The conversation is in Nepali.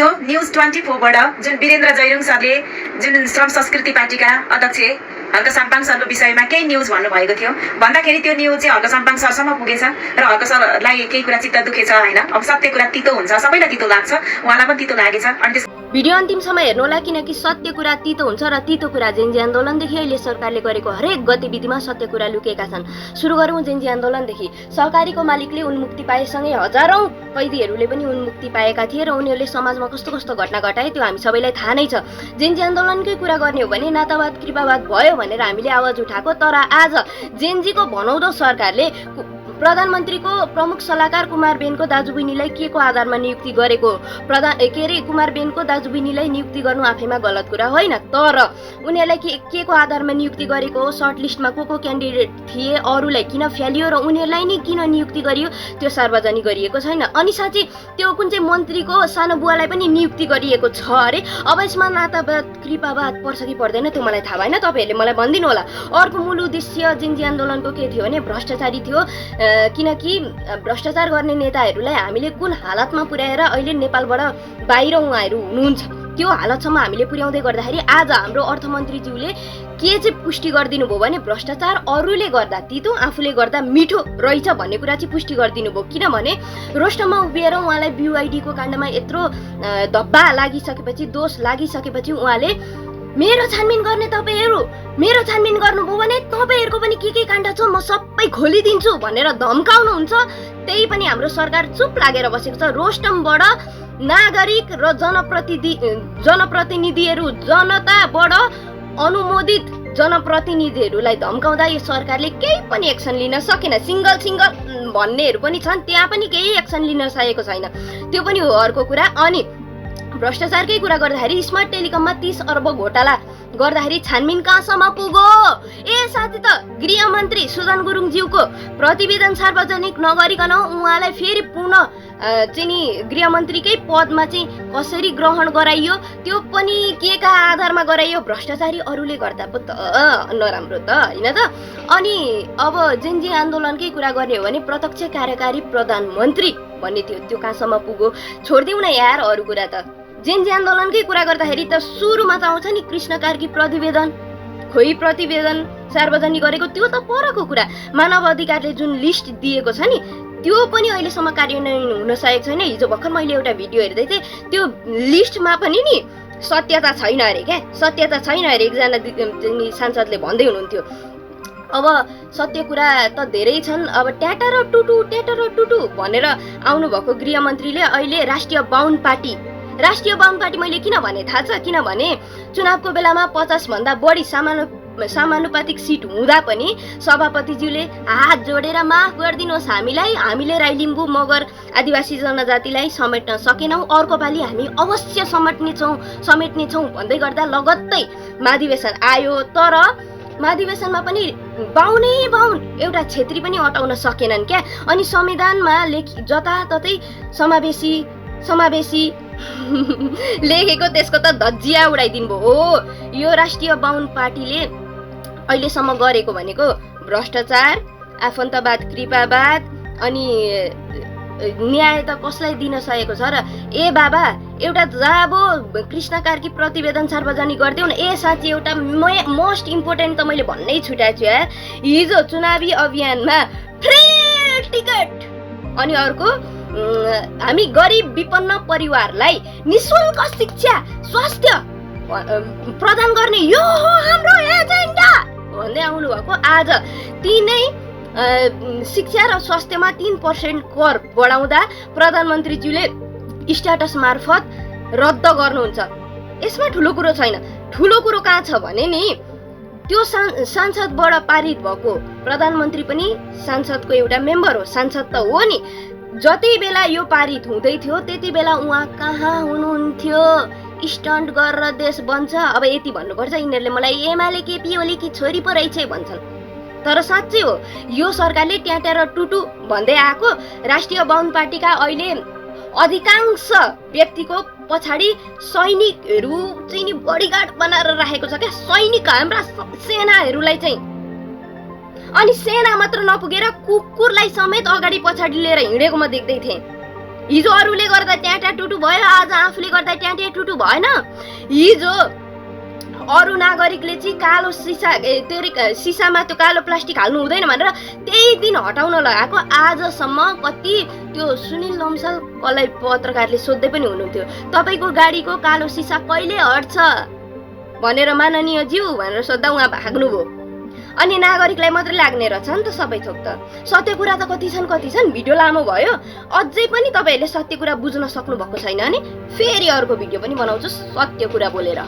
हिजो न्युज 24 बाट जुन वीरेन्द्र जैरुङ सरले जुन श्रम संस्कृति पार्टीका अध्यक्ष हल्क साम्पाङ सरको विषयमा केही न्युज भन्नुभएको थियो भन्दाखेरि त्यो न्युज चाहिँ हल्क साम्पाङ सरसम्म पुगेछ र हल्क सरलाई केही कुरा चित्त दुखेछ हैन। अब सत्य कुरा तितो हुन्छ, सबैलाई तितो लाग्छ, उहाँलाई पनि तितो लागेछ। अनि भिडियो अन्तिमसम्म हेर्नु होला किनकि सत्य कुरा तितो हुन्छ र तितो कुरा जेन्जी आन्दोलनदेखि अहिले सरकारले गरेको हरेक गतिविधिमा सत्य कुरा लुकेका छन्। सुरु गरौँ जेन्जी आन्दोलनदेखि। सहकारीको मालिकले उन्मुक्ति पाएसँगै हजारौं कैदीहरूले पनि उन्मुक्ति पाएका थिए र उनीहरूले समाजमा कस्तो कस्तो घटना घटाए त्यो हामी सबैलाई थाहा नै छ। जेन्जी आन्दोलनकै कुरा गर्ने हो भने नातावाद कृपावाद भयो भनेर हामीले आवाज उठाएको, तर आज जेन्जीको भनौदो सरकारले प्रधानमन्त्रीको प्रमुख सल्लाहकार कुमार बेनको दाजुबहिनीलाई के को आधारमा नियुक्ति गरेको, कुमार बेनको दाजुबहिनीलाई नियुक्ति गर्नु आफैमा गलत कुरा होइन, तर उनीहरूलाई के को आधारमा नियुक्ति गरेको, सर्ट लिस्टमा को क्यान्डिडेट थिए, अरूलाई किन फ्यालियो र उनीहरूलाई नै किन नियुक्ति गरियो त्यो सार्वजनिक गरिएको छैन। अनि साँच्चै त्यो कुन चाहिँ मन्त्रीको सानो बुवालाई पनि नियुक्ति गरिएको छ अरे। अब यसमा नातावाद कृपावाद पर्छ कि पर्दैन त्यो मलाई थाहा भएन, तपाईँहरूले मलाई भनिदिनु होला। अर्को मूल उद्देश्य जेन्जी आन्दोलनको के थियो भने भ्रष्टाचारी थियो, किनकि भ्रष्टाचार गर्ने नेताहरूलाई हामीले कुन हालतमा पुर्याएर अहिले नेपालबाट बाहिर उहाँहरू हुनुहुन्छ त्यो हालतसम्म हामीले पुर्याउँदै गर्दाखेरि आज हाम्रो अर्थमन्त्रीज्यूले के चाहिँ पुष्टि गरिदिनु भयो भने भ्रष्टाचार अरूले गर्दा तितो आफूले गर्दा मिठो रहेछ भन्ने कुरा चाहिँ पुष्टि गरिदिनु भयो। किनभने रोस्टममा उभिएर उहाँलाई BUID को काण्डमा यत्रो धब्बा लागिसकेपछि, दोष लागिसकेपछि उहाँले मेरो छानबिन गर्ने तपाईहरू, मेरो छानबिन गर्नुभयो भने तपाईहरूको पनि के काण्ड छ म सबै खोलिदिन्छु भनेर धम्काउनुहुन्छ। त्यही पनि हाम्रो सरकार चुप लागेर बसेको छ। रोस्टमबाट नागरिक र जनप्रतिनिधिहरू, जनताबाट अनुमोदित जनप्रतिनिधिहरूलाई धम्काउँदा यो सरकारले केही पनि एक्सन लिन सकेन। सिंगल भन्नेहरू पनि छन्, त्यहाँ पनि केही एक्सन लिन सकेको छैन, त्यो पनि हो अर्को कुरा। अनि भ्रष्टाचारकै कुरा गर्दाखेरि स्मार्ट टेलिकममा 30 अर्ब घोटाला गर्दाखेरि छानबिन कहाँसम्म पुग्यो? साथी त गृहमन्त्री सुजन गुरुङज्यूको प्रतिवेदन सार्वजनिक नगरिकन उहाँलाई फेरि पुनः चाहिँ नि गृहमन्त्रीकै पदमा चाहिँ कसरी ग्रहण गराइयो, त्यो पनि के का आधारमा गराइयो? भ्रष्टाचारी अरूले गर्दा पो त नराम्रो त होइन त। अनि अब जेन्जी आन्दोलनकै कुरा गर्ने हो भने प्रत्यक्ष कार्यकारी प्रधानमन्त्री भन्ने थियो, त्यो कहाँसम्म पुग्यो? छोडिदिउँ न यार अरू कुरा त। जेन्जी आन्दोलनकै कुरा गर्दाखेरि त सुरुमा त आउँछ नि कृष्ण कार्की प्रतिवेदन, खोइ प्रतिवेदन सार्वजनिक गरेको त्यो त परको कुरा। मानव अधिकारले जुन लिस्ट दिएको छ नि त्यो पनि अहिलेसम्म कार्यान्वयन हुन सकेको छैन। हिजो भर्खर मैले एउटा भिडियो हेर्दै थिएँ, त्यो लिस्टमा पनि नि सत्यता छैन अरे क्या, सत्यता छैन अरे एकजना सांसदले भन्दै हुनुहुन्थ्यो। अब सत्य कुरा त धेरै छन्। अब ट्याटा र टुटु भनेर आउनुभएको गृहमन्त्रीले अहिले राष्ट्रिय बाहुन पार्टी मैले किन भने थाहा छ? किनभने चुनावको बेलामा 50 भन्दा बढी समानुपातिक सिट हुँदा पनि सभापतिज्यूले हात जोडेर माफ गरिदिनुहोस् हामीले राई लिम्बू मगर आदिवासी जनजातिलाई समेट्न सकेनौँ, अर्को पालि हामी अवश्य समेट्नेछौँ भन्दै गर्दा लगत्तै महाधिवेशन आयो। तर महाधिवेशनमा पनि बाहुन एउटा क्षेत्री पनि अटाउन सकेनन् क्या। अनि संविधानमा जताततै समावेशी लेखेको त्यसको त धज्जिया उडाइदिनु भयो। हो, यो राष्ट्रिय बाहुन पार्टीले अहिलेसम्म गरेको भनेको भ्रष्टाचार, आफन्तवाद कृपावाद, अनि न्याय त कसलाई दिन सकेको छ र? बाबा एउटा जाबो कृष्ण कार्की प्रतिवेदन सार्वजनिक गरिदेऊ न। साँच्ची एउटा मोस्ट इम्पोर्टेन्ट त मैले भन्नै छुटाएको छु यार। हिजो चुनावी अभियानमा फ्री टिकट, अनि अर्को हामी गरिब विपन्न परिवारलाई निशुल्क शिक्षा स्वास्थ्य प्रदान गर्ने यो हो हाम्रो एजेन्डा भन्दै आउनु भएको। आज तिनै शिक्षा र स्वास्थ्यमा 3% कर बढाउँदा प्रधानमन्त्रीज्यूले स्ट्याटस मार्फत रद्द गर्नुहुन्छ। यसमा ठुलो कुरो छैन। ठुलो कुरो कहाँ छ भने नि त्यो सांसदबाट पारित भएको, प्रधानमन्त्री पनि सांसदको एउटा मेम्बर हो, सांसद त हो नि। जति बेला यो पारित हुँदै थियो त्यति बेला उहाँ कहाँ हुनुहुन्थ्यो? स्टन्ट गरेर देश बन्छ। अब यति भन्नुपर्छ, यिनीहरूले मलाई एमाले केपी ओलीकी छोरी पो रहेछ भन्छन्, तर साँच्चै हो यो सरकारले ट्याटा र टुटु भन्दै आएको। राष्ट्रिय बाहुन पार्टीका अहिले अधिकांश व्यक्तिको पछाडि सैनिकहरू चाहिँ नि बडीगार्ड बनाएर राखेको छ क्या, सैनिक हाम्रा सेनाहरूलाई चाहिँ। अनि सेना मात्र नपुगेर कुकुरलाई समेत अगाडि पछाडि लिएर हिँडेको म देख्दै थिएँ। हिजो अरूले गर्दा ट्याट्या टुटु भयो, आज आफूले गर्दा ट्याट्या टुटु भएन। हिजो अरू नागरिकले चाहिँ कालो सिसामा त्यो कालो प्लास्टिक हाल्नु हुँदैन भनेर त्यही दिन हटाउन लगाएको, आजसम्म कति त्यो सुनिल लम्साल कसलाई पत्रकारले सोध्दै पनि हुनुहुन्थ्यो, तपाईँको गाडीको कालो सिसा कहिले हट्छ भनेर माननीय ज्यू भनेर सोद्धा उहाँ भाग्नुभयो। अनि नागरिकलाई मात्रै लाग्ने रहेछ नि त सबै थोक त। सत्य कुरा त कति छन्, भिडियो लामो भयो, अझै पनि तपाईँहरूले सत्य कुरा बुझ्न सक्नु भएको छैन भने फेरि अर्को भिडियो पनि बनाउँछु सत्य कुरा बोलेर।